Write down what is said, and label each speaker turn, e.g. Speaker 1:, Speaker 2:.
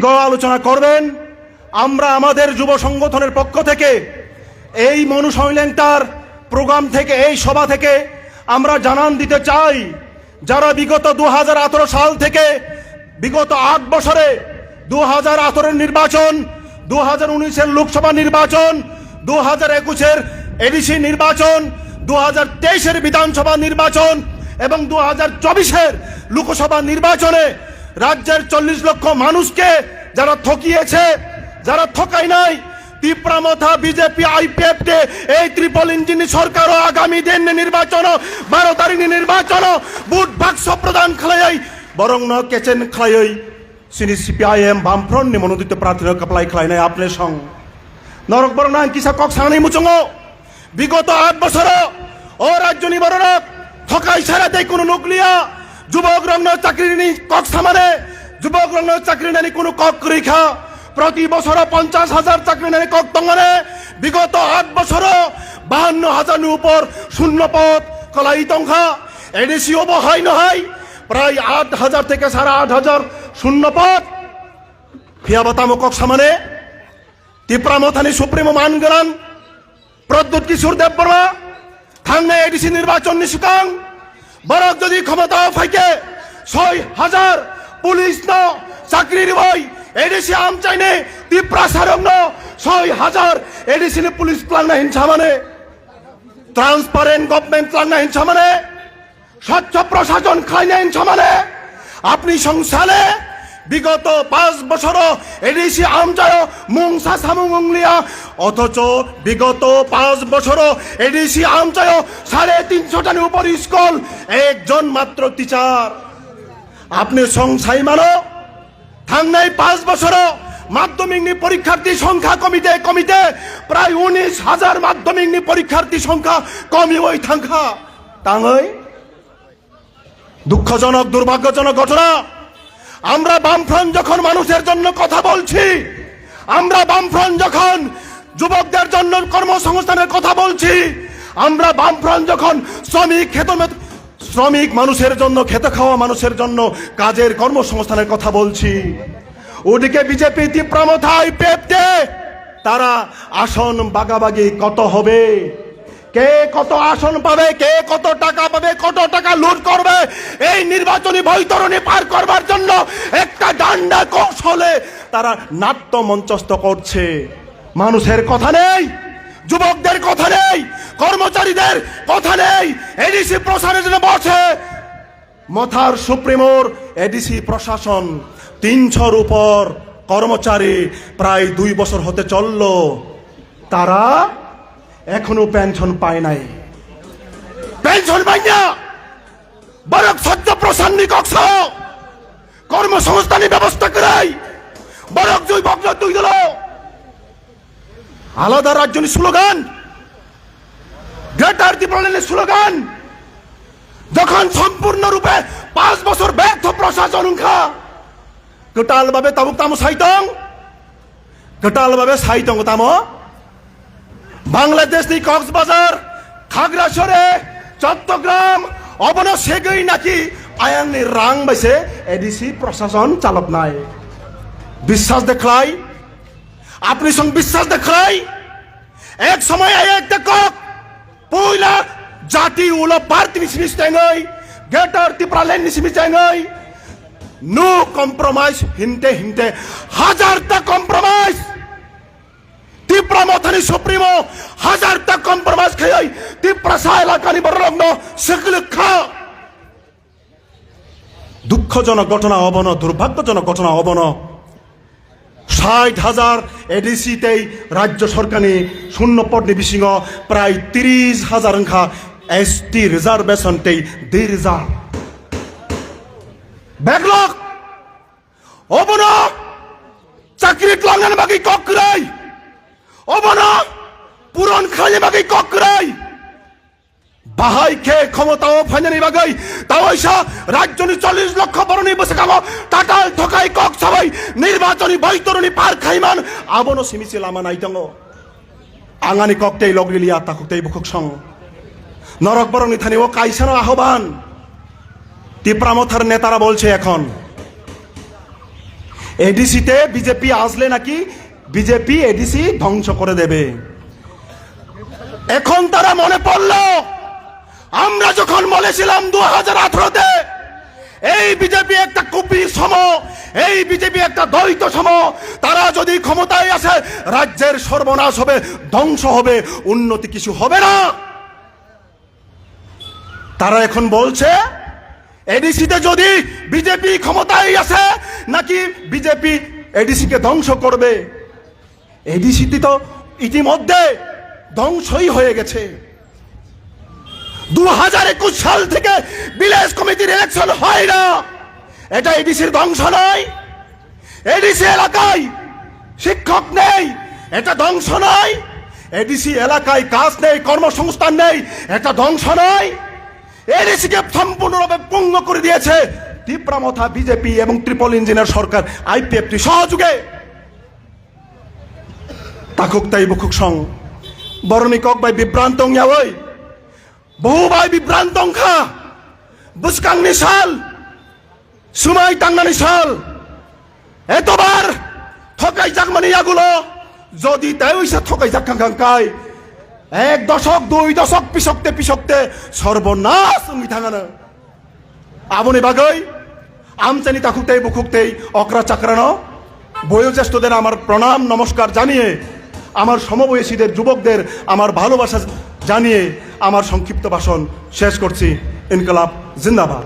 Speaker 1: দীর্ঘ আলোচনা করবেন। আমরা আমাদের যুব সংগঠনের পক্ষ থেকে এই মনুসংলেন্টার প্রোগ্রাম থেকে, এই সভা থেকে আমরা জানান দিতে চাই, যারা বিগত 2018 সাল থেকে বিগত 8 বছরে 2018 নির্বাচন, 2019 লোকসভা নির্বাচন, 2021 এডিসি নির্বাচন, 2023 বিধানসভা নির্বাচন এবং 2024 লোকসভা নির্বাচনে রাজ্যের 40 লক্ষ মানুষকে যারা ঠকিয়েছে, যারা ঠকাই নাই, তিপ্রামথা বিজেপি আইপিএফকে এই ত্রিপল ইঞ্জিন সরকার আগামী দিন নির্বাচন 12 তারিখ নির্বাচন বুট বাক্স প্রদান খালাই বরং ন কেচেন খালাই সিনি সিপিআইএম বামফ্রন্ট মনোনীত প্রার্থী কাপলাই খালাই নাই আপনি সং নরক বরং কিসা কক সাংনি মুচঙ্গ বিগত 8 বছর ও রাজ্য নিবরণ ঠকাই ছাড়া দেয় কোনো নুকলিয়া যুবক রং চাকরি নি কক সামানে যুবক রং চাকরি নানি কোনো কক রেখা প্রতি বছর 50,000 চাকরি নানি কক তঙ্গনে বিগত 8 বছর 52,000 উপর শূন্য পদ কলাই তংখা এডিসি অবহাই নহাই প্রায় 8,000 থেকে 8,500 শূন্য পদ ফিয়াবাতামো কক সামানে তিপ্রামথানি সুপ্রিমো মানগরান প্রদ্যুৎ কিশোর দেববর্মা থাংনে এডিসি নির্বাচন নিশুকাং বরক যদি ক্ষমতা ফাইকে 6,000 পুলিশ ন চাকরির বই এডিসি আম চাইনে তিপ্রা সারং ন 6,000 এডিসি পুলিশ প্লান না হিংসা মানে ট্রান্সপারেন্ট গভর্নমেন্ট প্লান না হিংসা মানে স্বচ্ছ প্রশাসন খাই না হিংসা মানে আপনি সংসালে বিগত 5 বছর এডিসি আমচায় মুংসা সামুংলিয়া অথচ বিগত 5 বছর এডিসি আমচায় 350টার উপর স্কুল একজন মাত্র টিচার আপনি সংসাই মানো থাংনাই 5 বছর মাধ্যমিক নি পরীক্ষার্থী সংখ্যা কমিতে প্রায় 19,000 মাধ্যমিক নি পরীক্ষার্থী সংখ্যা কমি ওই থাংখা তাঙই দুঃখজনক দুর্ভাগ্যজনক ঘটনা। আমরা বামফ্রন্ট যখন মানুষের জন্য কথা বলছি, আমরা বামফ্রন্ট যখন যুবকদের জন্য কর্মসংস্থানের কথা বলছি, আমরা বামফ্রন্ট যখন শ্রমিক মানুষের জন্য খেতে খাওয়া মানুষের জন্য কাজের কর্মসংস্থানের কথা বলছি, ওদিকে বিজেপি তিপ্রামথা আইপিএফকে তারা আসন বাগাবাগি কত হবে, কে কত আসন পাবে, কে কত টাকা পাবে, কত টাকা লুট করবে, এই নির্বাচনী বৈতরণী পার করবার জন্য একটা ডান্ডা কৌশলে তারা নাট্য মঞ্চস্থ করছে। মানুষের কথা নেই, যুবকদের কথা নেই, কর্মচারীদের কথা নেই। এডিসি প্রশাসনের জন্য বসে মথার সুপ্রিমোর এডিসি প্রশাসন 300-র উপর কর্মচারী প্রায় 2 বছর হতে চলল, তারা এখনো পেনশন পায় নাই। পেনশন পাই না বরং স্বচ্ছ প্রশাসনিক অংশ কর্মসংস্থানের ব্যবস্থা করাই বরং দুই দল আলাদা রাজ্যনি স্লোগান গ্রেটার ত্রিপুরাল্যান্ডের স্লোগান যখন সম্পূর্ণরূপে 5 বছর ব্যর্থ প্রশাসন কেটাল ভাবে তাবুক তামো সাইতং কেটাল ভাবে সাইতং তামো বাংলাদেশ নি কক্সবাজার খাগড়াছড়ি চট্টগ্রাম অবন সেগই নাকি আয়াংনি রাং বাইসে এডিসি প্রশাসন চালক নাই বিশ্বাস দেখলাই আপনি সঙ্গ বিশ্বাস দেখলাই এক সময় একটা কক পয়লা জাতি উলো পার্টি নিসমিস্তাই গ্রেটার ত্রিপুরাল্যান্ড নিসমিস্তাই নো কম্প্রোমাইজ হিনতে 1000টা কম্প্রোমাইজ তিপ্রামথানি সুপ্রিমো 1000টা কম্প্রোমাইজ খাই তিপ্রাসা এলাকানি বরং সেগুলো দুঃখজনক ঘটনা হবন, দুর্ভাগ্যজনক ঘটনা হবন। 60,000 এডিসিতেই রাজ্য সরকারি শূন্য পদ নিবিসিং প্রায় 30,000 অংখা এসটি রিজার্ভেশনতেই 2,000 ব্যাকলগ হবন চাকরি ক্লাঙ্গান বাকি ককরাই হবন পূরণ খালি বাকি ককরাই বাহাই খে ক্ষমতাও ফাইনালি বাগাই তাওয়াইসা রাজ্যনি 40 লক্ষ বরণী বসে কাম টাটাল ঠকাই কক সবাই নির্বাচনী বৈতরণী পার খাইমান আবনো সিমিছি লামা নাইতঙ্গ আঙানি ককতেই লগলিলিয়া তাকুতেই বুকুক সং নরক বরণী থানি ও কাইসানো আহ্বান তিপ্রামথার নেতারা বলছে এখন এডিসিতে বিজেপি আসলে নাকি বিজেপি এডিসি ধ্বংস করে দেবে। এখন তারা মনে পড়ল আমরা যখন বলেছিলাম 2018-তে এই বিজেপি একটা কুপির সম, এই বিজেপি একটা দ্বৈত সম, তারা যদি ক্ষমতায় আসে রাজ্যের সর্বনাশ হবে, ধ্বংস হবে, উন্নতি কিছু হবে না। তারা এখন বলছে এডিসিতে যদি বিজেপি ক্ষমতায় আসে নাকি বিজেপি এডিসিকে ধ্বংস করবে। এডিসিটি তো ইতিমধ্যে ধ্বংসই হয়ে গেছে। 2021 সাল থেকে ভিলেজ কমিটির ইলেকশন হয় না, এটা এডিসির ধ্বংস নয়। এডিসি এলাকায় শিক্ষক নেই, এটা ধ্বংস নয়। এডিসি এলাকায় কাজ নেই, কর্মসংস্থান নেই, এটা ধ্বংস নয়। এডিসিকে সম্পূর্ণরূপে পঙ্গু করে দিয়েছে তীব্রামথা বিজেপি এবং ট্রিপল ইঞ্জিনের সরকার আইপিএফটি সহযোগে। তাকুক তাই বুকুক সং বরণী কক বাই বিভ্রান্তং ইয়াওই বহু বাই বিভ্রান্তং খা বুসকাং নিশাল সুমাই টাঙ্গা নিশাল এতবার ঠকাই যাক মানে ইয়াগুলো যদি তাই ওইসা ঠকাই যাক কাঙ্কাই 1 দশক 2 দশক পিছকতে পিছকতে সর্বনাশ উমি থাঙানো আবনে বাগৈ আমচানি তাকুকতেই বুকুকতেই অকরা চাকরানো বয়োজ্যেষ্ঠদের আমার প্রণাম নমস্কার জানিয়ে, আমার সমবয়সীদের যুবকদের আমার ভালোবাসা জানিয়ে আমার সংক্ষিপ্ত ভাষণ শেষ করছি। ইনকলাব জিন্দাবাদ।